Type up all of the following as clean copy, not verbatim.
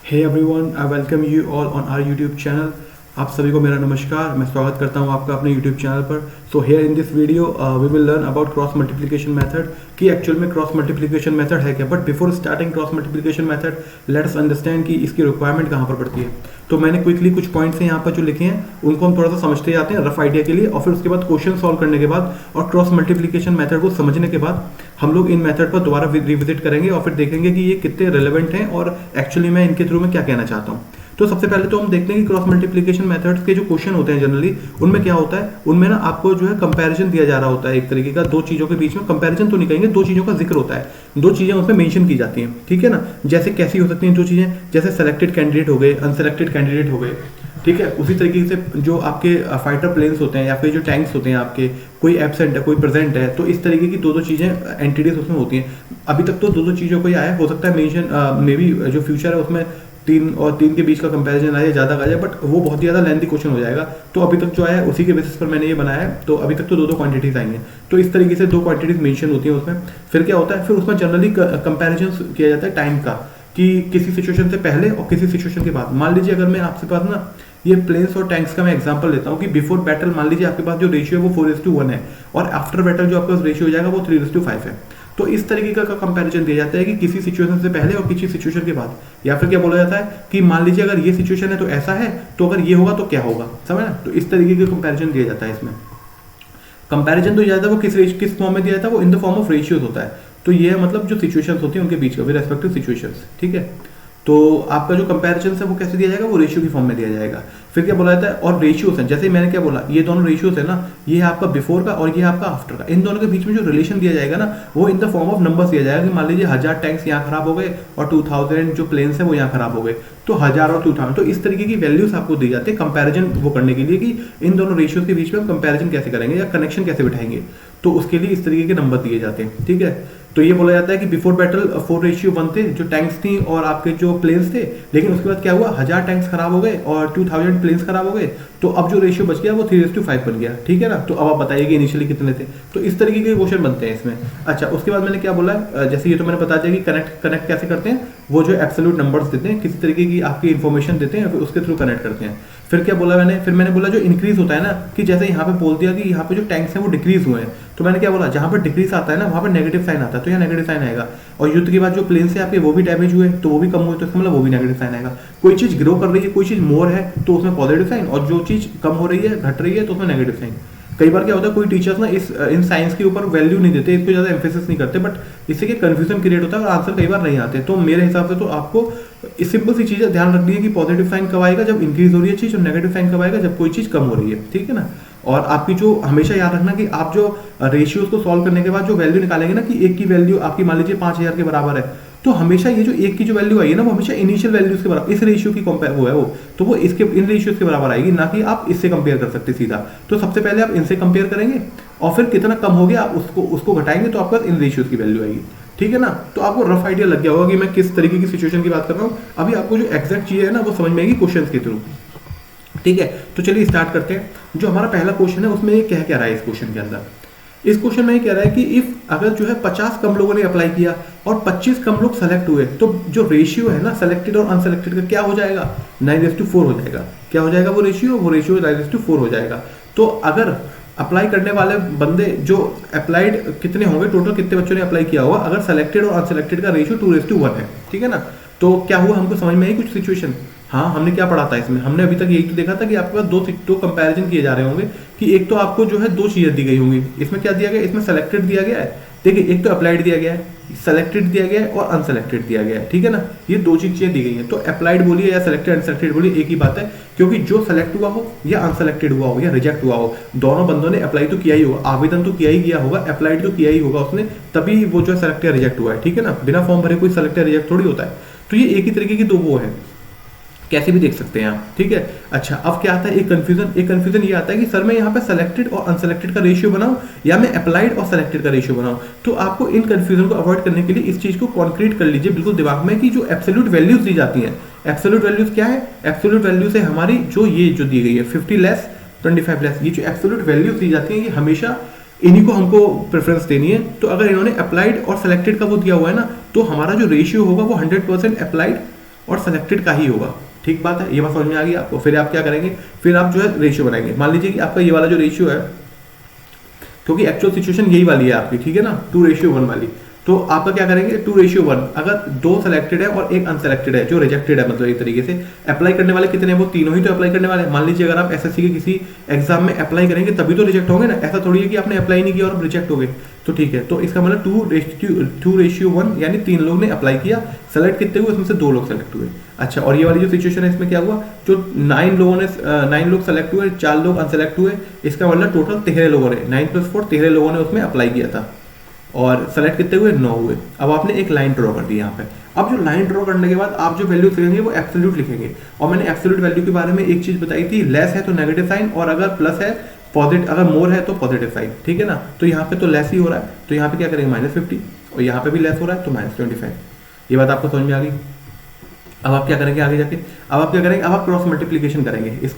Hey everyone, I welcome you all on our YouTube channel. आप सभी को मेरा नमस्कार। मैं स्वागत करता हूं आपका अपने यूट्यूब चैनल पर। So here in this video we will learn about cross multiplication method कि एक्चुअल में क्रॉस मल्टीप्लिकेशन मेथड है क्या। But before starting cross multiplication method let us understand कि इसकी रिक्वायरमेंट कहाँ पर पड़ती है। तो मैंने क्विकली कुछ पॉइंट्स हैं यहाँ पर जो लिखे हैं, उनको हम थोड़ा सा समझते जाते हैं रफ आइडिया के लिए, और फिर उसके बाद क्वेश्चन सॉल्व करने के बाद और क्रॉस मल्टीप्लिकेशन मेथड को समझने के बाद हम लोग इन मेथड पर दोबारा रिविजिट करेंगे और फिर देखेंगे कि ये कितने रेलेवेंट हैं और एक्चुअली मैं इनके थ्रू में क्या कहना चाहता हूँ। तो सबसे पहले तो हम देखते हैं कि क्रॉस मल्टीप्लिकेशन मेथड्स के जो क्वेश्चन होते हैं जनरली उनमें क्या होता है, उनमें ना आपको जो है कंपैरिजन दिया जा रहा होता है। एक तरीके का दो चीजों के बीच में कंपैरिजन तो नहीं कहेंगे, दो चीजों का जिक्र होता है, दो चीजें उसमें मेंशन की जाती हैं, ठीक है ना। जैसे कैसी हो सकती हैं दो चीजें, जैसे सेलेक्टेड कैंडिडेट हो गए, अनसेलेक्टेड कैंडिडेट हो गए, ठीक है। उसी तरीके से जो आपके फाइटर प्लेन्स होते हैं या फिर जो टैंक्स होते हैं आपके, कोई एब्सेंट है कोई प्रेजेंट है, तो इस तरीके की दो चीजें एंटिटीज उसमें होती हैं। अभी तक तो दो चीजों को ही आया, हो सकता है मेंशन मे बी जो फ्यूचर है उसमें तीन और तीन के बीच का कंपैरिजन आया, ज़्यादा आ जाए, बट वो बहुत ज़्यादा लेंथी क्वेश्चन हो जाएगा। तो अभी तक जो आया उसी के बेसिस पर मैंने ये बनाया है। तो अभी तक तो दो क्वांटिटीज आई हैं, तो इस तरीके से दो क्वांटिटीज मेंशन होती हैं उसमें। फिर क्या होता है, फिर उसमें जनरली कंपैरिजन किया जाता है टाइम का, कि किसी सिचुएशन से पहले और किसी सिचुएशन के बाद। मान लीजिए अगर मैं आपके पास ना ये प्लेन्स और टैंक्स का मैं एग्जांपल लेता हूँ कि बिफोर बैटल मान लीजिए आपके पास जो रेशियो है वो 4:1 है, और आफ्टर बैटल जो आपका रेशियो हो जाएगा वो 3:5 है। तो इस तरीके का कंपैरिजन दिया जाता है कि किसी सिचुएशन से पहले और किसी सिचुएशन के बाद। या फिर क्या बोला जाता है कि मान लीजिए अगर ये सिचुएशन है तो ऐसा है, तो अगर ये होगा तो क्या होगा, समझ ना। तो इस तरीके का कंपैरिजन दिया जाता है इसमें। कंपैरिजन तो जाता है वो किस फॉर्म में दिया जाता है, वो in the form of ratios होता है। तो ये मतलब जो सिचुएशंस होती हैं उनके बीच का विद रेस्पेक्टिव सिचुएशंस, ठीक है। तो आपका जो कंपैरिजन है वो कैसे दिया जाएगा, वो रेशियो की फॉर्म में दिया जाएगा। फिर क्या बोला जाता है, और रेशियोज हैं, जैसे मैंने क्या बोला, ये दोनों रेशियोज है ना, ये है आपका बिफोर का और ये है आपका आफ्टर का। इन दोनों के बीच में जो रिलेशन दिया जाएगा ना, वो in the form of numbers दिया जाएगा कि मान लीजिए 1000 टैंक्स यहाँ खराब हो गए और 2000 जो प्लेन्स है वो यहाँ खराब हो गए, तो 1000 और 2000। तो इस तरीके की वैल्यूज आपको दी जाती है कंपैरिजन वो करने के लिए कि इन दोनों रेशियोज के बीच में हम कंपैरिजन कैसे करेंगे या कनेक्शन कैसे बिठाएंगे। तो उसके लिए इस तरीके के नंबर दिए जाते हैं, ठीक है। तो ये बोला जाता है कि बिफोर बैटल 4:1 थे जो टैंक्स थी और आपके जो प्लेन्स थे, लेकिन उसके बाद क्या हुआ, 1000 टैंक्स खराब हो गए और 2000 प्लेन्स खराब हो गए, तो अब जो रेशियो बच गया वो 3:5 बन गया, ठीक है ना। तो अब आप बताइए कि इनिशियली कितने थे। तो इस तरीके के क्वेश्चन बनते हैं इसमें। अच्छा, उसके बाद मैंने क्या बोला, जैसे ये तो मैंने बता दिया कि कनेक्ट कैसे करते हैं, वो जो एब्सोल्यूट नंबर्स देते हैं, किसी तरीके की आपकी इन्फॉर्मेशन देते हैं, फिर उसके थ्रू कनेक्ट करते हैं। फिर क्या बोला मैंने बोला जो इंक्रीज होता है ना, कि जैसे यहाँ पे बोल दिया कि यहाँ पे जो टैंक्स हैं वो डिक्रीज हुए हैं, तो मैंने क्या बोला, जहाँ पर डिक्रीज आता है ना वहाँ पर नेगेटिव साइन आता है, तो यहाँ नेगेटिव साइन आएगा। और युद्ध के बाद जो प्लेन्स है आपके वो भी डैमेज हुए तो वो भी कम हुए, तो इसका मतलब वो भी नेगेटिव साइन आएगा। कोई चीज ग्रो कर रही है, कोई चीज मोर है तो उसमें पॉजिटिव साइन, और जो चीज कम हो रही है घट रही है तो उसमें नेगेटिव साइन। कई बार क्या होता है, कोई टीचर्स ना इन साइंस के ऊपर वैल्यू नहीं देते, इसको ज्यादा एम्फेसिस नहीं करते, बट इससे क्या कंफ्यूजन क्रिएट होता है और आंसर कई बार नहीं आते। तो मेरे हिसाब से तो आपको इस सिंपल सी चीज ध्यान रखनी है कि पॉजिटिव साइन कब आएगा, जब इंक्रीज हो रही है चीज, और नेगेटिव साइन कब आएगा, जब कोई चीज कम हो रही है, ठीक है ना। और आपकी जो हमेशा याद रखना कि आप जो रेशियोज को सॉल्व करने के बाद जो वैल्यू निकालेंगे ना, कि एक की वैल्यू आपकी मान लीजिए 5000 के बराबर है, तो हमेशा ये जो एक की जो वैल्यू आई है ना, वो हमेशा इनिशियल वैल्यूज के बराबर, इस रेशियो की कंपेयर वो है वो, तो वो इसके इन रेशियोज के बराबर आएगी, ना कि आप इससे कंपेयर कर सकते सीधा। तो सबसे पहले आप इनसे कंपेयर करेंगे और फिर कितना कम हो गया आप उसको घटाएंगे, तो आपका इन रेशियोज की वैल्यू आएगी, ठीक है ना। तो आपको रफ आइडिया लग गया होगा कि मैं किस तरीके की सिचुएशन की बात कर रहा हूँ। अभी आपको जो एग्जैक्ट चीज है ना वो समझ में आएगी क्वेश्चन के थ्रू, ठीक है। तो चलिए स्टार्ट करते हैं। जो हमारा पहला क्वेश्चन है उसमें ये कह क्या रहा है, इस क्वेश्चन के अंदर, इस क्वेश्चन में ये कह रहा है कि इफ अगर जो है 50 कम लोगों ने अप्लाई किया और 25 कम लोग सेलेक्ट हुए, तो जो रेशियो है ना सेलेक्टेड और अनसेलेक्टेड का क्या हो जाएगा, 9:4 हो जाएगा। क्या हो जाएगा वो रेशियो 9:4 हो जाएगा। तो अगर अप्लाई करने वाले बंदे जो अप्लाइड कितने होंगे, टोटल कितने बच्चों ने अप्लाई किया होगा, अगर सेलेक्टेड और अनसेलेक्टेड का रेशियो 2:1 है, ठीक है ना। तो क्या हुआ, हमको समझ में आई कुछ सिचुएशन। हाँ, हमने क्या पढ़ा था इसमें, हमने अभी तक यही तो देखा था कि आपके पास दो कंपैरिजन किए जा रहे होंगे, कि एक तो आपको जो है दो चीजें दी गई होंगी। इसमें क्या दिया गया, इसमें सेलेक्टेड दिया गया है, देखिए एक तो अप्लाइड दिया गया है, सेलेक्टेड दिया गया है और अनसेलेक्टेड दिया गया है, ठीक है ना। ये दो चीजें दी गई हैं, तो अप्लाइड बोलिए या सेलेक्टेड अनसेलेक्टेड बोलिए एक ही बात है, क्योंकि जो सेलेक्ट हुआ हो या अनसेलेक्टेड हुआ हो या रिजेक्ट हुआ हो, दोनों बंदों ने अप्लाई तो किया ही होगा, आवेदन तो किया ही किया होगा, अप्लाइड तो किया ही होगा उसने, तभी वो जो सेलेक्ट या रिजेक्ट हुआ है, ठीक है ना। बिना फॉर्म भरे कोई सेलेक्ट या रिजेक्ट थोड़ी होता है। तो ये एक ही तरीके की दो वो है, कैसे भी देख सकते हैं आप, ठीक है। अच्छा, अब क्या आता है, एक कंफ्यूजन ये आता है कि सर मैं यहाँ पे सेलेक्टेड और अनसेलेक्टेड का रेशियो बनाऊं या मैं अप्लाइड और सेलेक्टेड का रेशियो बनाऊं। तो आपको इन कंफ्यूजन को अवॉइड करने के लिए इस चीज को कॉन्क्रीट कर लीजिए बिल्कुल दिमाग में, कि जो एब्सोल्यूट वैल्यूज दी जाती हैं, एब्सोल्यूट वैल्यूज क्या है, एब्सोल्यूट वैल्यूज है हमारी जो दी गई है 50 लेस 25 लेस, ये जो एब्सोल्यूट वैल्यूज दी जाती है ये हमेशा इन्हीं को हमको प्रेफरेंस देनी है। तो अगर इन्होंने अप्लाइड और सेलेक्टेड का वो दिया हुआ है ना, तो हमारा जो रेशियो होगा वो 100% अप्लाइड और सेलेक्टेड का ही होगा। ठीक बात है, ये बात समझ में आ गई आपको। फिर आप क्या करेंगे, फिर आप जो है रेशियो बनाएंगे। मान लीजिए कि आपका ये वाला जो रेशियो है, क्योंकि एक्चुअल सिचुएशन यही वाली है आपकी, ठीक है ना, 2:1 वाली, तो आपका क्या करेंगे 2:1। अगर 2 सेलेक्टेड है और एक अनसेलेक्टेड है जो रिजेक्टेड है, मतलब एक तरीके से अप्लाई करने वाले कितने हैं, वो तीनों ही तो अप्लाई करने वाले हैं। मान लीजिए अगर आप एसएससी के किसी एग्जाम में अप्लाई करेंगे तभी तो रिजेक्ट होंगे ना, ऐसा थोड़ी है कि आपने अप्लाई नहीं किया और रिजेक्ट हो गए। तो ठीक है, तो इसका मतलब 2:1 यानी 3 लोग ने अप्लाई किया, सेलेक्ट कितने हुए, उसमें से 2 लोग सेलेक्ट हुए। अच्छा, और ये वाली जो सिचुएशन है इसमें क्या हुआ, जो 9 लोग सेलेक्ट हुए, 4 लोग अनसेलेक्ट हुए, इसका मतलब टोटल 13 लोगों ने, 9 + 4 13 लोगों ने उसमें अप्लाई किया था और सेलेक्ट कितने हुए, 9 हुए। अब आपने एक लाइन ड्रॉ कर दी यहाँ पे। अब जो लाइन ड्रॉ करने के बाद आप जो वैल्यू लिखेंगे वो एब्सोल्यूट लिखेंगे। और मैंने एब्सोल्यूट वैल्यू के बारे में एक चीज बताई थी, लेस है तो नेगेटिव साइन, और अगर प्लस है पॉजिटिव, अगर मोर है तो पॉजिटिव साइन, ठीक है ना। तो यहाँ पे तो लेस ही हो रहा है, तो यहाँ पे क्या करेंगे -50, और यहाँ पे भी लेस हो रहा है तो -25। ये बात आपको समझ में आ गई। अब आप क्या करेंगे आगे जाके, अब आप क्या करेंगे, अब आप क्रॉस मल्टीप्लिकेशन करेंगे। इस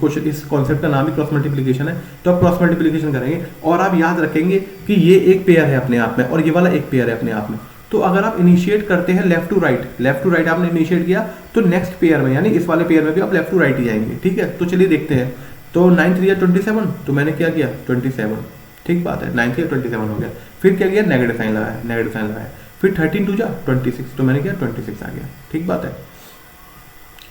कॉन्सेप्ट का नाम ही क्रॉस मल्टीप्लिकेशन है। तो आप क्रॉस मल्टीप्लिकेशन करेंगे और आप याद रखेंगे कि ये एक पेयर है अपने आप में और ये वाला एक पेयर है अपने आप में। तो अगर आप इनिशिएट करते हैं लेफ्ट टू राइट आपने इनिशिएट किया, तो नेक्स्ट पेयर में यानी इस वाले पेयर में भी आप लेफ्ट टू राइट ही जाएंगे। ठीक है, तो चलिए देखते हैं। तो 9 3 27, तो मैंने क्या किया 27, ठीक बात है, 9 3 27 हो गया। फिर क्या किया, नेगेटिव साइन लगाया। फिर 13 2 26, तो मैंने किया 26 आ गया। ठीक बात है,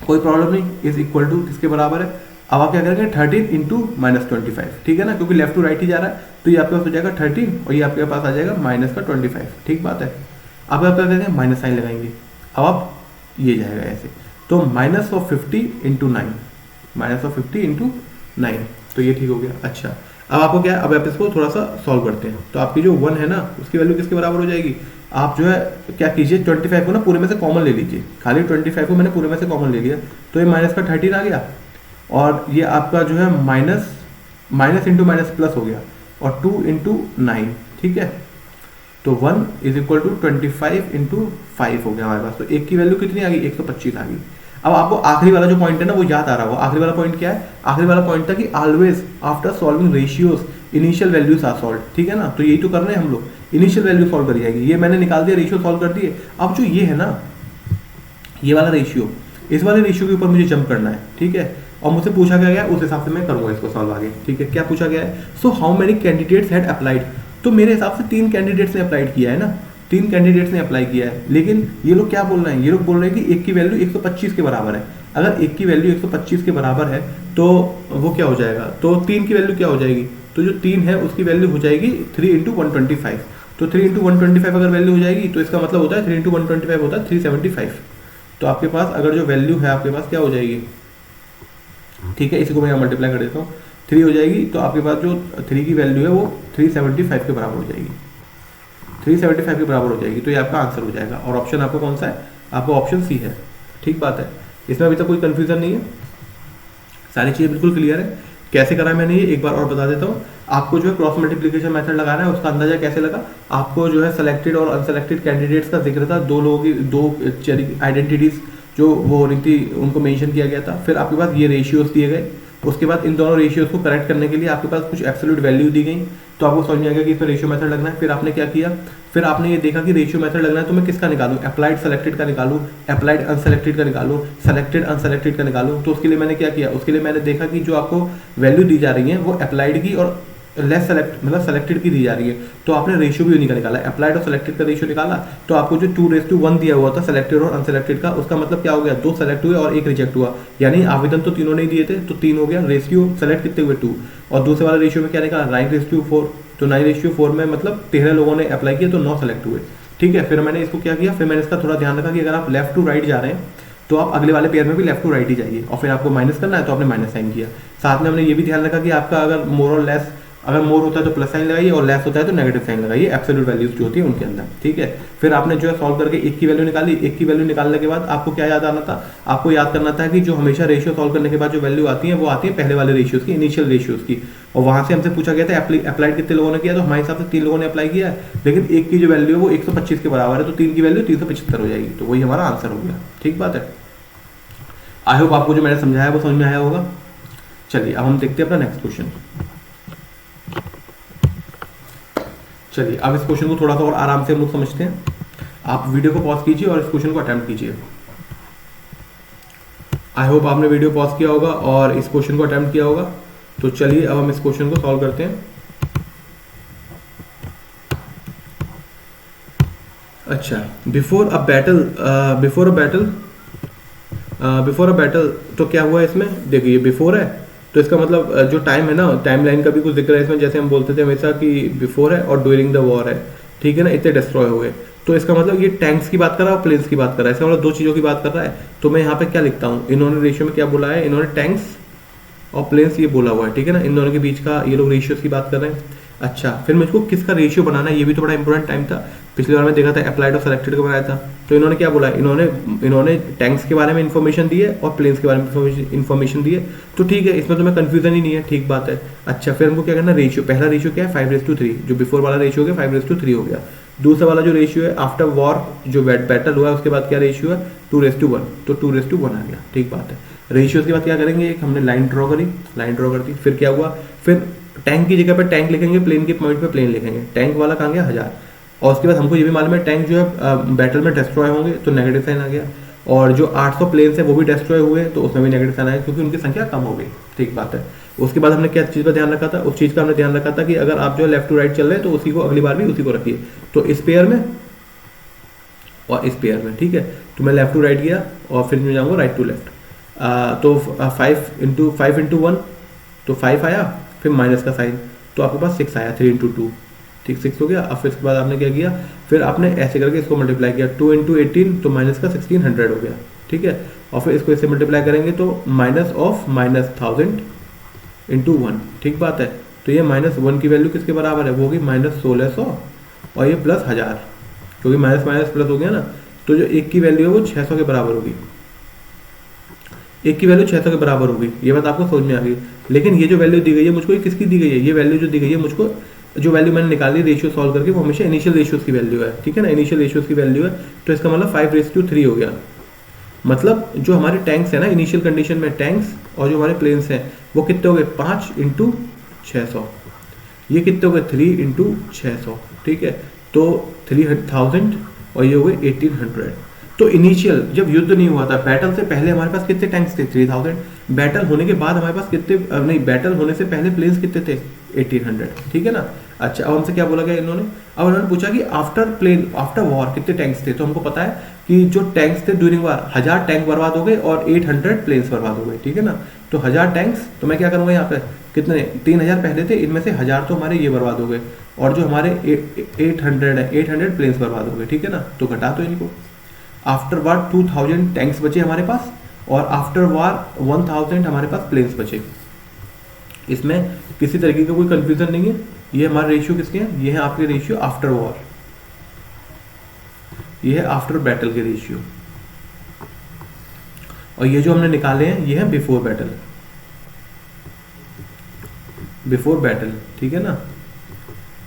कोई प्रॉब्लम नहीं। इज इक्वल टू किसके बराबर है, अब आप क्या करेंगे 13 × -25, ठीक है ना, क्योंकि लेफ्ट टू राइट ही जा रहा है। तो ये आपके पास हो जाएगा 13 और ये आपके पास आ जाएगा -25। ठीक बात है, अब आप क्या करेंगे माइनस साइन लगाएंगे। अब आप ये जाएगा ऐसे, तो -50 × 9, -50 × 9, तो ये ठीक हो गया। अच्छा, अब आपको क्या है, अब आप इसको थोड़ा सा सॉल्व करते हैं। तो आपकी जो 1 है ना, उसकी वैल्यू किसके बराबर हो जाएगी, आप जो है क्या कीजिए 25 को ना पूरे में से कॉमन ले लीजिए। खाली 25 को मैंने पूरे में से कॉमन ले लिया, तो ये माइनस का 13 आ गया, और ये आपका जो है माइनस इंटू माइनस प्लस हो गया, और 2 × 9, ठीक है। तो 1 = 25 × 5 हो गया हमारे पास। तो एक की वैल्यू कितनी आ गई, 125 आ गई। अब आपको आखिरी वाला जो पॉइंट है ना वो याद आ रहा होगा। आखिरी वाला पॉइंट क्या है, आखिरी वाला पॉइंट था कि always after solving ratios initial values are solve, ठीक है ना। तो यही तो कर रहे हैं हम लोग, इनिशियल वैल्यू सॉल्व करी जाएगी। ये मैंने निकाल दिया, रेशियो सॉल्व कर दिए। अब जो ये है ना, ये वाला रेशियो, इस वाले रेशियो के ऊपर मुझे जंप करना है, ठीक है। और मुझसे पूछा गया है, उस हिसाब से मैं करूंगा इसको सॉल्व आगे, ठीक है। क्या पूछा गया है, so how many candidates had applied. तो मेरे हिसाब से 3 कैंडिडेट्स ने अप्लाइड किया है ना, 3 कैंडिडेट्स ने अप्लाई किया है। लेकिन ये लोग क्या बोल रहे हैं, ये लोग बोल रहे हैं कि एक की वैल्यू 125 के बराबर है। अगर एक की वैल्यू 125 के बराबर है तो वो क्या हो जाएगा, तो 3 की वैल्यू क्या हो जाएगी, तो जो 3 है उसकी वैल्यू हो जाएगी 3 × 125। तो 3 × 125 अगर वैल्यू हो जाएगी तो इसका मतलब होता है 3 × 125 होता है 375। तो आपके पास अगर जो वैल्यू है आपके पास क्या हो जाएगी, ठीक है, इसी को मैं यहाँ मल्टीप्लाई कर देता हूँ, 3 हो जाएगी। तो आपके पास जो 3 की वैल्यू है वो 375 के बराबर हो जाएगी, 375 के बराबर हो जाएगी। तो ये आपका आंसर हो जाएगा। और ऑप्शन आपको कौन सा है, आपका ऑप्शन सी है। ठीक बात है, इसमें अभी तक कोई कंफ्यूजन नहीं है, सारी चीज़ें बिल्कुल क्लियर है। कैसे करा मैंने ये एक बार और बता देता हूँ। आपको जो है क्रॉस मल्टीप्लिकेशन मेथड लगाना है, उसका अंदाजा कैसे लगा, आपको जो है सेलेक्टेड और अनसेलेक्टेड कैंडिडेट्स का जिक्र था, 2 लोगों की 2 आइडेंटिटीज जो वो हो रही थी उनको मेंशन किया गया था। फिर आपके पास ये रेशियोज दिए गए, उसके बाद इन दोनों रेशियोज को करेक्ट करने के लिए आपके पास कुछ एब्सोल्यूट वैल्यू दी गई। तो आपको समझ में आएगा कि इसमें रेशियो मेथड लगना है। फिर आपने क्या किया, फिर आपने ये देखा कि रेशियो मेथड लगना है तो मैं किसका निकालूं, अप्लाइड सेलेक्टेड का निकालूं, अप्लाइड अनसेलेक्टेड का निकालूं, सेलेक्टेड अनसेलेक्टेड का निकालूं। तो उसके लिए मैंने क्या किया, उसके लिए मैंने देखा कि जो आपको वैल्यू दी जा रही है वो अप्लाइड की और लेस सेलेक्ट मतलब सेलेक्टेड की दी जा रही है। तो आपने रेशियो भी उन्हीं का निकाला, अप्लाइड और सेलेक्टेड का रेशियो निकाला। तो आपको जो 2:1 दिया हुआ था सेलेक्टेड और अनसेलेक्टेड का, उसका मतलब क्या हो गया, 2 सेलेक्ट हुए और 1 रिजेक्ट हुआ, यानी आवेदन तो तीनों नहीं दिए थे, तो 3 हो गया। रेशियो सेलेक्ट कितने हुए 2, और दूसरे वाले रेशियो में क्या निकाला 9:4, तो 9:4 में मतलब 13 लोगों ने अप्लाई किया तो 9 सेलेक्ट हुए, ठीक है। फिर मैंने इसको क्या किया, फिर मैंने इसका थोड़ा ध्यान रखा कि अगर आप लेफ्ट टू राइट जा रहे हैं तो आप अगले वाले पेयर में भी लेफ्ट टू राइट ही जाइए, और फिर आपको माइनस करना है तो आपने माइनस साइन किया। साथ में हमने ये भी ध्यान रखा कि आपका अगर मोर और लेस, अगर मोर होता है तो प्लस साइन लगाइए और लेस होता है तो नेगेटिव साइन लगाइए, एब्सोल्यूट वैल्यूज जो होती है उनके अंदर, ठीक है। फिर आपने जो है सॉल्व करके 1 की वैल्यू निकाली। 1 की वैल्यू निकालने के बाद आपको क्या याद आना था, आपको याद करना था कि जो हमेशा रेशियो सॉल्व करने के बाद जो वैल्यू आती है वो आती है पहले वाले रेशियोज की, इनिशियल रेशियोज की। और वहां से हमसे पूछा गया था अप्लाइड कितने लोगों ने किया, तो हमारे हिसाब से 3 लोगों ने अप्लाई किया है। लेकिन 1 की जो वैल्यू है वो 125 के बराबर है, तो 3 की वैल्यू 375 हो जाएगी। तो वही हमारा आंसर हो गया, ठीक बात है। आई होप आपको जो मैंने समझाया वो समझ में आया होगा। चलिए अब हम देखते हैं अपना नेक्स्ट क्वेश्चन। चलिए अब इस क्वेश्चन को थोड़ा सा और आराम से हम लोग समझते हैं। आप वीडियो को पॉज कीजिए और इस क्वेश्चन को अटेम्प्ट कीजिए। आई होप आपने वीडियो पॉज किया होगा और इस क्वेश्चन को अटेम्प्ट किया होगा। तो चलिए अब हम इस क्वेश्चन को सॉल्व करते हैं। अच्छा, बिफोर अ बैटल तो क्या हुआ इसमें, देखिए बिफोर है तो इसका मतलब जो टाइम है ना, टाइम लाइन का भी कुछ जिक्र है इसमें। जैसे हम बोलते थे हमेशा कि बिफोर है और ड्यूरिंग द वॉर है, ठीक है ना, इतने डिस्ट्रॉय हो गए। तो इसका मतलब ये टैंक्स की बात कर रहा है और प्लेन्स की बात कर रहा है, इसका मतलब दो चीज़ों की बात कर रहा है। तो मैं यहाँ पे क्या लिखता हूँ, इन्होंने रेशियो में क्या बोला है, इन्होंने टैंक्स और प्लेन्स ये बोला हुआ है, ठीक है ना, इन दोनों के बीच का ये लोग रेशियोज की बात कर रहे हैं। अच्छा, फिर मुझको किसका रेशियो बनाना है, ये भी तो बड़ा इंपॉर्टेंट टाइम था। पिछली बार में देखा था अप्लाइड और सेलेक्टेड का बनाया था। तो इन्होंने क्या बोला, इन्होंने टैंक्स के बारे में इन्फॉर्मेशन दी है और प्लेन्स के बारे में इन्फॉर्मेशन दी है। तो ठीक है, इसमें तो मैं कंफ्यूजन ही नहीं है, ठीक बात है। अच्छा, फिर हमको क्या करना, रेशियो, पहला रेशियो क्या है 5:3, जो बिफोर वाला रेशियो हो गया 5:3 हो गया। दूसरा वाला जो रेशियो है आफ्टर वॉर जो बैटल हुआ है उसके बाद क्या रेशियो है 2:1, तो 2:1 आ गया, ठीक बात है। रेशियो के बाद क्या करेंगे, एक हमने लाइन ड्रॉ कर दी। फिर क्या हुआ, फिर टैंक की जगह पे टैंक लिखेंगे, प्लेन के पॉइंट पे प्लेन लिखेंगे। टैंक वाला कहाँ गया 1000। और उसके बाद हमको ये भी मालूम है टैंक जो है बैटल में डिस्ट्रॉय होंगे तो नेगेटिव साइन आ गया। और जो 800 प्लेन्स है वो भी डिस्ट्रॉय हुए तो उसमें भी नेगेटिव साइन आया क्योंकि उनकी संख्या कम हो गई, ठीक बात है। उसके बाद हमने क्या चीज़ का ध्यान रखा था, उस चीज़ का हमने ध्यान रखा था कि अगर आप जो लेफ्ट टू राइट चल रहे हैं तो उसी को अगली बार भी उसी को रखिए, तो इस पेयर में और इस पेयर में, ठीक है। तो मैं लेफ्ट टू राइट गया और फिर मैं जाऊँगा राइट टू लेफ्ट। तो 5 × 1 तो 5 आया, फिर माइनस का साइन, तो आपके पास 6 आया, 3 × 2, ठीक 6 हो गया। अब फिर इसके बाद आपने क्या किया, फिर आपने ऐसे करके इसको मल्टीप्लाई किया, 2 × 18 तो माइनस का 1600 हो गया, ठीक है। और फिर इसको इससे मल्टीप्लाई करेंगे तो माइनस ऑफ -1000 × 1, ठीक बात है। तो ये -1 की वैल्यू किसके बराबर है, वो होगी -1600 और ये प्लस 1000, क्योंकि माइनस माइनस प्लस हो गया ना। तो जो 1 की वैल्यू है वो 600 के बराबर होगी, 1 की वैल्यू 600 के बराबर होगी। ये बात आपको समझ में आ गई। लेकिन ये जो वैल्यू दी गई है मुझको, ये किसकी दी गई है, ये वैल्यू जो दी गई है मुझको, जो वैल्यू मैंने निकाली रेशियो सॉल्व करके, वो हमेशा इनिशियल रेशियोज की वैल्यू है, ठीक है ना, इनिशियल रेशियोज की वैल्यू है। तो इसका मतलब 5:3 हो गया। मतलब जो हमारे टैंक्स है ना इनिशियल कंडीशन में, टैंक्स और जो हमारे प्लेन्स हैं वो कितने हो गए 5 × 600, ये कितने हो गए 3 × 600, ठीक है। तो 3000 और ये हो गए 1800। तो इनिशियल जब युद्ध नहीं हुआ था, बैटल से पहले हमारे पास कितने टैंक्स थे 3000, बैटल होने के बाद हमारे पास कितने, नहीं बैटल होने से पहले प्लेन्स कितने थे 1800, ठीक है ना। अच्छा, अब हमसे क्या बोला गया इन्होंने, अब उन्होंने पूछा कि आफ्टर वॉर कितने टैंक्स थे। तो हमको पता है कि जो टैंक्स थे ड्यूरिंग वॉर 1000 टैंक बर्बाद हो गए और 800 प्लेन्स बर्बाद हो गए, ठीक है ना। तो 1000 टैंक्स, तो मैं क्या करूँगा यहाँ पे कितने 3000 पहले थे, इनमें से 1000 तो हमारे ये बर्बाद हो गए और जो हमारे 800 है 800 प्लेन्स बर्बाद हो गए, ठीक है ना। तो घटा तो इनको, आफ्टर वार 2000 टैंक्स बचे हमारे पास और आफ्टर वार 1000 हमारे पास प्लेन्स बचे। इसमें किसी तरीके का कोई कंफ्यूजन नहीं है। ये हमारे रेशियो किसके हैं, ये है आपके रेशियो आफ्टर वॉर, ये है आफ्टर बैटल के रेशियो, और ये जो हमने निकाले हैं ये है बिफोर बैटल, ठीक है ना।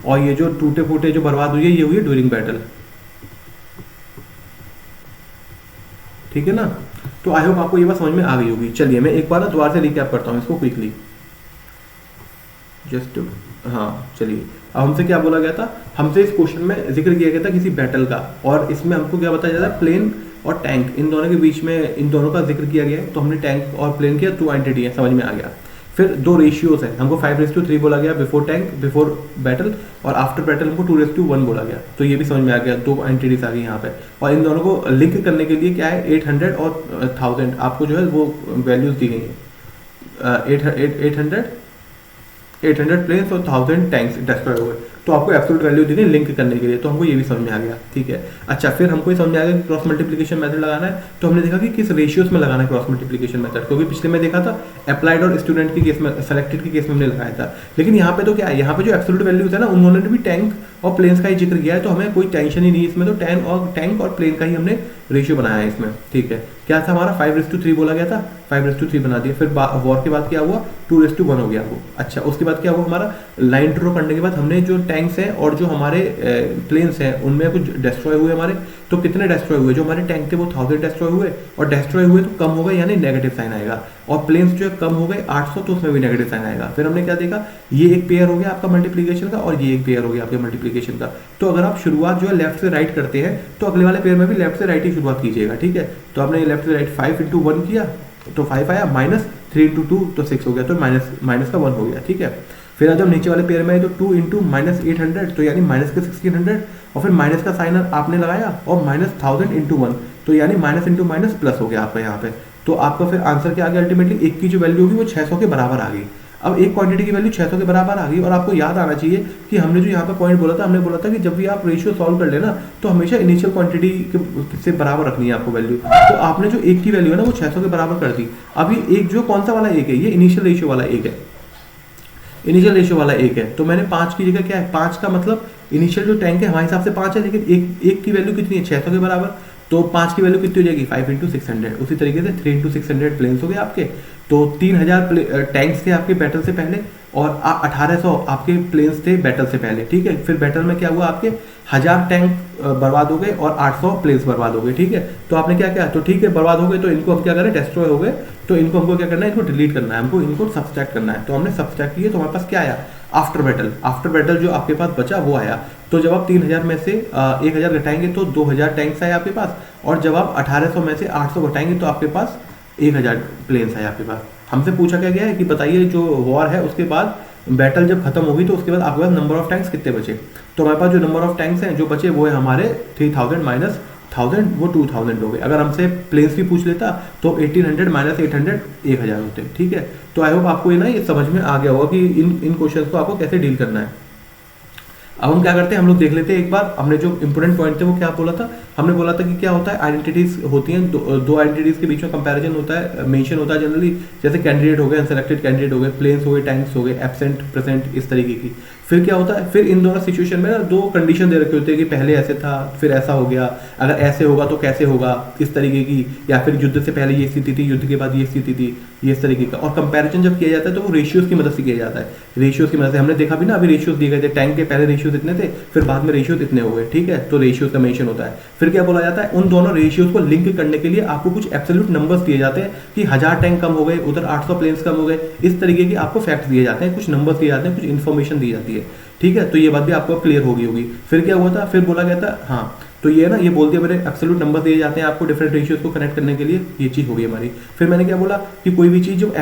और ये जो टूटे फूटे जो बर्बाद हुई है ये हुई है ड्यूरिंग बैटल, ठीक है ना। तो आई होप आपको ये बात समझ में आ गई होगी। चलिए मैं एक बार ना दोबारा से रिकैप करता हूँ इसको क्विकली, जस्ट हाँ चलिए। अब हमसे क्या बोला गया था, हमसे इस क्वेश्चन में जिक्र किया गया था किसी बैटल का, और इसमें हमको क्या बताया जाता है प्लेन और टैंक, इन दोनों के बीच में इन दोनों का जिक्र किया गया है। तो हमने टैंक और प्लेन किया, 2 एंटिटी है, समझ में आ गया। फिर 2 रेशियोज है, हमको 5:3 बोला गया बिफोर टैंक बिफोर बैटल, और आफ्टर बैटल हमको 2:1 बोला गया। तो ये भी समझ में आ गया, 2 एंटिटीज आ गई यहाँ पे। और इन दोनों को लिंक करने के लिए क्या है 800 और 1000 आपको जो है वो वैल्यूज दी गई है। 800 प्लेन्स और 1000 टैंक्स डिस्ट्रॉय हुए, तो आपको एब्सोल्यूट वैल्यू दी गई लिंक करने के लिए। तो हमको ये भी समझ में आ गया, ठीक है। अच्छा, फिर हमको ये समझ में आ गया कि क्रॉस मल्टीप्लिकेशन मेथड लगाना है। तो हमने देखा कि किस रेशियोज में लगाना है क्रॉस मल्टीप्लिकेशन मेथड, क्योंकि पिछले में देखा था अप्लाइड और स्टूडेंट के केस में, सेलेक्टेड के केस में हमने लगाया था। लेकिन यहाँ पे तो क्या है, यहाँ पे जो एब्सोल्यूट वैल्यूज है ना उन्होंने भी टैंक और प्लेन्स का ही जिक्र किया है, तो हमें कोई टेंशन ही नहीं इसमें। तो टैंक और प्लेन का ही हमने रेशियो बनाया है इसमें, ठीक है। क्या था हमारा 5:3 बोला गया था, 5:3 बना दिया। फिर वॉर के बाद क्या हुआ 2:1 हो गया वो। अच्छा, उसके बाद क्या हुआ, हमारा लाइन ड्रॉ करने के बाद हमने जो टैंक्स हैं और जो हमारे प्लेन्स हैं उनमें कुछ डिस्ट्रॉय हुए हमारे। तो कितने डिस्ट्रॉय हुए, जो हमारे टैंक थे वो 1000 डिस्ट्रॉय हुए, और डिस्ट्रॉय हुए तो कम हो गए यानी नेगेटिव साइन आएगा। और प्लेन्स जो है कम हो गए 800, तो उसमें भी नेगेटिव साइन आएगा। फिर हमने क्या देखा, ये एक पेयर हो गया आपका मल्टीप्लीकेशन का और ये एक पेयर हो गया आपके मल्टीप्लीकेशन का। तो अगर आप शुरुआत जो है लेफ्ट से राइट करते हैं तो अगले वाले पेयर में भी लेफ्ट से राइट ही शुरुआत कीजिएगा, ठीक है। तो आपने लेफ्ट से राइट 5 × 1 किया तो 5 आया, माइनस 3 इंटू 2 तो 6 हो गया, तो माइनस का 1 हो गया, ठीक है। फिर जब नीचे वाले पेयर में है तो 2 इंटू माइनस 800 तो यानी माइनस के 1600, और फिर माइनस का साइन आपने लगाया और माइनस 1000 इंटू 1 तो यानी माइनस इंटू माइनस प्लस हो गया आपका यहाँ पे। तो आपका फिर आंसर क्या आ गया, अल्टीमेटली एक की जो वैल्यू होगी वो 600 के बराबर आ गई। अब एक क्वांटिटी की वैल्यू 600 के बराबर आ गई, और आपको याद आना चाहिए कि हमने जो यहाँ पे पॉइंट बोला था, हमने बोला था कि जब भी आप रेशियो सॉल्व कर लेना तो हमेशा इनिशियल क्वांटिटी से बराबर रखनी है आपको वैल्यू। तो आपने जो एक की वैल्यू है ना वो 600 के बराबर कर दी। अब ये एक जो कौन सा वाला एक है, ये इनिशियल रेशियो वाला एक है, इनिशियल रेशियो वाला एक है। तो मैंने 5 की जगह क्या है, 5 का मतलब इनिशियल जो टैंक है हमारे हिसाब से 5 है, लेकिन एक की वैल्यू कितनी है, 600 के बराबर। तो 5 की वैल्यू कितनी हो जाएगी, 5 इंटू 600। उसी तरीके से 3 इंटू 600 प्लेन्स हो गए आपके। तो 3000 टैंक्स थे आपके बैटल से पहले, और 1800 आपके प्लेन्स थे बैटल से पहले, ठीक है। फिर बैटल में क्या हुआ, आपके 1000 टैंक बर्बाद हो गए और 800 प्लेन्स बर्बाद हो गए, ठीक है। तो आपने क्या किया, तो ठीक है बर्बाद हो गए तो इनको हम क्या करें, डिस्ट्रॉय हो गए, तो इनको हमको क्या करना है, इनको डिलीट करना है, हमको इनको सब्सट्रैक्ट करना है। तो हमने सब्सट्रैक्ट किए तो हमारे पास क्या आया, आफ्टर बैटल जो आपके पास बचा वो आया। तो जब आप 3000 में से 1000 घटाएंगे तो 2000 टैंक्स आए आपके पास, और जब आप 1800 में से 800 घटाएंगे तो आपके पास 1000 प्लेन्स आए आपके पास। हमसे पूछा क्या गया है कि बताइए जो वॉर है उसके बाद बैटल जब खत्म होगी तो उसके बाद आपके पास नंबर ऑफ टैंक्स कितने बचे। तो हमारे पास जो नंबर ऑफ टैंक्स हैं जो बचे वो है हमारे 3000 माइनस 1000, वो 2000 हो गए। अगर हमसे प्लेन्स भी पूछ लेता तो 1800 माइनस 800 1000 होते, ठीक है। तो आई होप आपको ये समझ में आ गया होगा कि इन क्वेश्चंस को आपको कैसे डील करना है। अब हम क्या करते हैं, हम लोग देख लेते हैं एक बार। हमने जो इंपोर्टेंट पॉइंट थे वो क्या बोला था, हमने बोला था कि क्या होता है, आइडेंटिटीज होती हैं, दो आइडेंटिटीज के बीच में कंपैरिजन होता है, मेंशन होता है जनरली, जैसे कैंडिडेट हो गए, अनसेलेक्टेड कैंडिडेट हो गए, प्लेन्स हो गए, टैंक्स हो गए, एब्सेंट, प्रेजेंट, इस तरीके की। फिर क्या होता है, फिर इन दोनों सिचुएशन में ना दो कंडीशन दे रखे होते हैं कि पहले ऐसे था फिर ऐसा हो गया, अगर ऐसे होगा तो कैसे होगा, इस तरीके की, या फिर युद्ध से पहले ये स्थिति थी, युद्ध के बाद ये स्थिति थी, ये इस तरीके का। और कंपैरिजन जब किया जाता है तो वो रेशियोज की मदद से किया जाता है। रेशियोज की मदद से हमने देखा भी ना, अभी रेशियोज दिए गए थे, टैंक के पहले रेशियोज इतने थे, फिर बाद में रेशियोज इतने हो गए, ठीक है। तो रेशियोज का मेंशन होता है। फिर क्या बोला जाता है, उन दोनों रेशियोज को लिंक करने के लिए आपको कुछ एब्सोल्यूट नंबर्स दिए जाते हैं कि 1000 टैंक कम हो गए, उधर 800 प्लेन्स कम हो गए, इस तरीके के आपको फैक्ट्स दिए जाते हैं, कुछ नंबर्स दिए जाते हैं, कुछ इन्फॉर्मेशन दी जाती है, ठीक है। तो ये बात भी आपको क्लियर होगी। फिर क्या हुआ था, फिर बोला गया था, हाँ तो ये ना, ये बोल दिया मेरे एब्सोल्यूट नंबर दिए जाते हैं आपको डिफरेंट रेशियोज को कनेक्ट करने के लिए, ये चीज़ होगी हमारी। फिर मैंने क्या बोला कि कोई भी चीज़ जो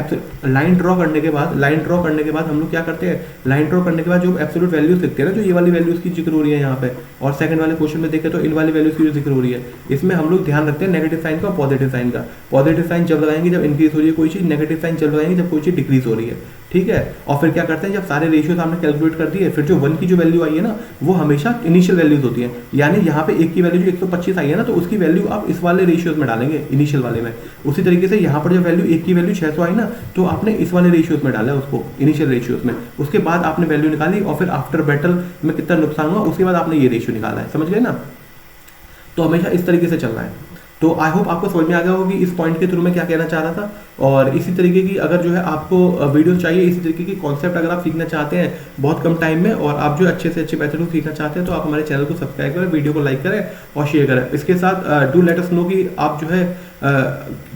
लाइन ड्रॉ करने के बाद हम लोग क्या करते हैं, लाइन ड्रॉ करने के बाद जो एब्सोल्यूट वैल्यूज लिखते हैं ना, जो ये वाली वैल्यूज की जिक्र हो रही है यहाँ पे, और सेकंड वाले क्वेश्चन में देखें तो इन वाली वैल्यूज की जो जिक्र हो रही है, इसमें हम लोग ध्यान रखते हैं नेगेटिव साइन का, पॉजिटिव साइन का। पॉजिटिव साइन जब लगाएंगे जब इंक्रीज हो रही है कोई चीज़, नेगेटिव साइन जब लगाएंगे जब कोई चीज़ डिक्रीज हो रही है, ठीक है। और फिर क्या करते हैं, जब सारे रेशियोज हमने कैलकुलेट कर दिए, फिर जो 1 की जो वैल्यू आई है ना वो हमेशा इनिशियल वैल्यूज होती है, यानी यहाँ पे 1 की वैल्यू जो 125 आई है ना, तो उसकी वैल्यू आप इस वाले रेशियोज में डालेंगे, इनिशियल वाले में। उसी तरीके से यहाँ पर जो वैल्यू 1 की वैल्यू 600 आई ना, तो आपने इस वाले रेशियोज में डाला उसको, इनिशियल रेशियोज में। उसके बाद आपने वैल्यू निकाली, और फिर आफ्टर बैटल में कितना नुकसान हुआ उसके बाद आपने ये रेशियो निकाला है, समझ गए ना। तो हमेशा इस तरीके से चलना है। तो आई होप आपको समझ में आ गया होगा कि इस पॉइंट के थ्रू मैं क्या कहना चाह रहा था। और इसी तरीके की अगर जो है आपको वीडियोस चाहिए, इसी तरीके की कॉन्सेप्ट अगर आप सीखना चाहते हैं बहुत कम टाइम में, और आप जो अच्छे से अच्छे मेथड को सीखना चाहते हैं, तो आप हमारे चैनल को सब्सक्राइब करें, वीडियो को लाइक करें और शेयर करें। इसके साथ डू लेट अस नो कि आप जो है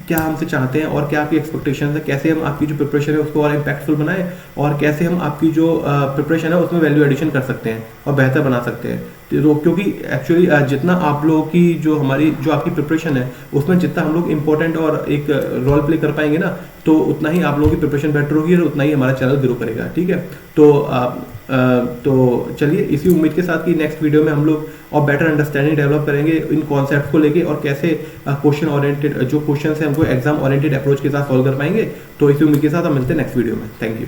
क्या हमसे चाहते हैं और क्या आपकी एक्सपेक्टेशन है, कैसे हम आपकी जो प्रिपरेशन है उसको और इम्पैक्टफुल बनाएं, और कैसे हम आपकी जो प्रिपरेशन है उसमें वैल्यू एडिशन कर सकते हैं और बेहतर बना सकते हैं। तो क्योंकि एक्चुअली जितना आप लोगों की जो आपकी प्रिपरेशन है उसमें जितना हम लोग इंपॉर्टेंट और एक रोल प्ले कर पाएंगे ना, तो उतना ही आप लोगों की प्रिपरेशन बेटर होगी और उतना ही हमारा चैनल ग्रो करेगा, ठीक है। तो चलिए इसी उम्मीद के साथ कि नेक्स्ट वीडियो में हम लोग और बेटर अंडरस्टैंडिंग डेवलप करेंगे इन कॉन्सेप्ट को लेके, और कैसे क्वेश्चन ओरिएंटेड जो क्वेश्चन है हमको एग्जाम ओरिएंटेड अप्रोच के साथ सॉल्व कर पाएंगे। तो इसी उम्मीद के साथ हम मिलते हैं नेक्स्ट वीडियो में। Thank you.